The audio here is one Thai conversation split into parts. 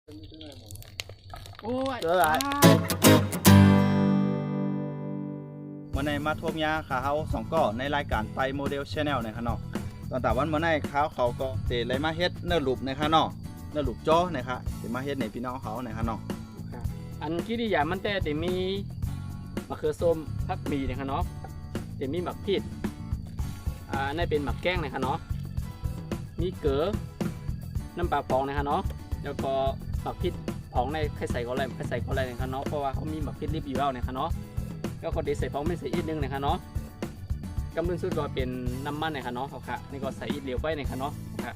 โอ้ย เจออะไรวันในมาทวมยาขาเขาสองก่อในรายการไปโมเดลชแนลในข้างนอกตอนแต่วันเมื่อในเขาก็เตะไรมาเฮ็ดเนื้อหลุบในข้างนอกเนื้อหลุบจ้อนะครับเตะมาเฮ็ดในพี่น้องเขาในข้างนอก อันที่ดีอย่างมันแต่มีมะเขือส้มผักหมี่นะครับเนาะแต่มีหมักพริกนั่นเป็นหมักแกงนะครับเนาะมีเกลือน้ำปลาพองนะครับเนาะแล้วก็หมักพริกพองในใครใส่ก็อะไรนะครับเนาะเพราะว่าเขามีหมักพริกริบอยู่แล้วนะครับเนาะแล้วก็เดี๋ยวใส่พองไม่ใส่อีกนึงนะครับเนาะกำลังสุดก็เป็นน้ำมันนะครับเนาะค่ะนี่ก็ใส่อีกเหลวไปนะครับเนาะค่ะ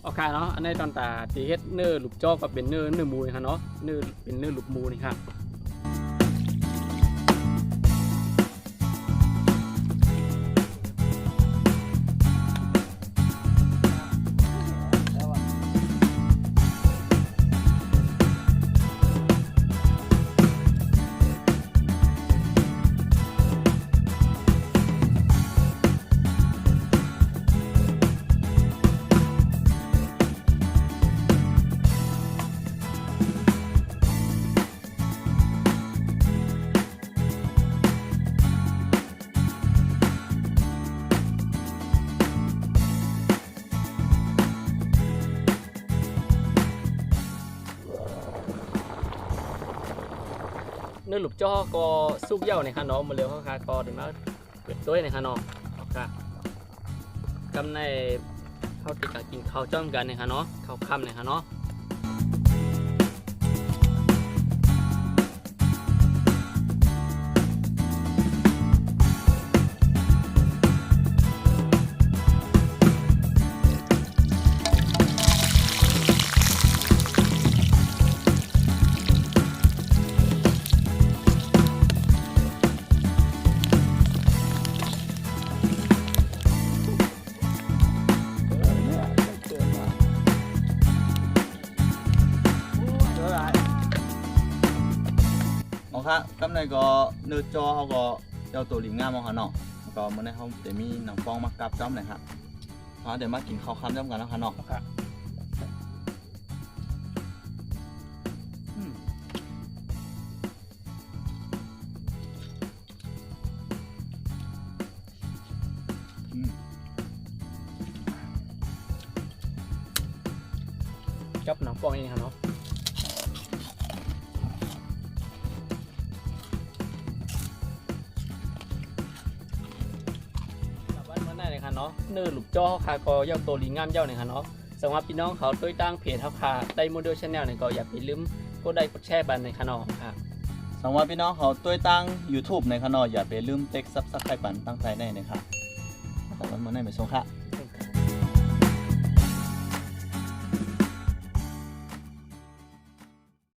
โอเคเนาะอันนี้ตอนตาตีเฮ็ดเนื้อหลุบจอกกับเป็นเนื้อหมูนะครับเนาะเนื้อเป็นเนื้อหลุบหมูนี่ครับเนื้อหลุบจ้อก็สุกเย่าในข้างนอกมาเร็วเขาคาก็ถึงมาเปิดด้วยในข้างนอกครับกำในเขาติดกับกินข้าวจ้อมกันในข้างนอกข้าวค่ำในข้างนอกครับกำในก็เนื้อจอเขาก็เจ้าตัวหลิงงามของเขาเนาะก็เมื่อในเขาจะมีหนังฟองมากับจ้อมเลยครับเพราะเดี๋ยวมากินข้าวค่ำจ้อมกันแล้วค่ะเนาะกับหนังปองเองครับเนาะเนาะเนื้อหลุบจ้อคาก็ย่าตัวลิงงามเย้าเนี่ยค่ะเนาะสำหรับพี่น้องเขาด้วยตั้งเพจเขาค่ะได้โมเดลชแนลเนี่ยก็อย่าไปลืมกดไลค์กดแชร์บันในค่ะเนาะค่ะสำหรับพี่น้องเขาตัวตั้ง YouTube ในข้างนอกอย่าไปลืมเต็กซับสไครป์ปันตั้งใจในนะครับแต่วันนี้ไม่ส่งค่ะ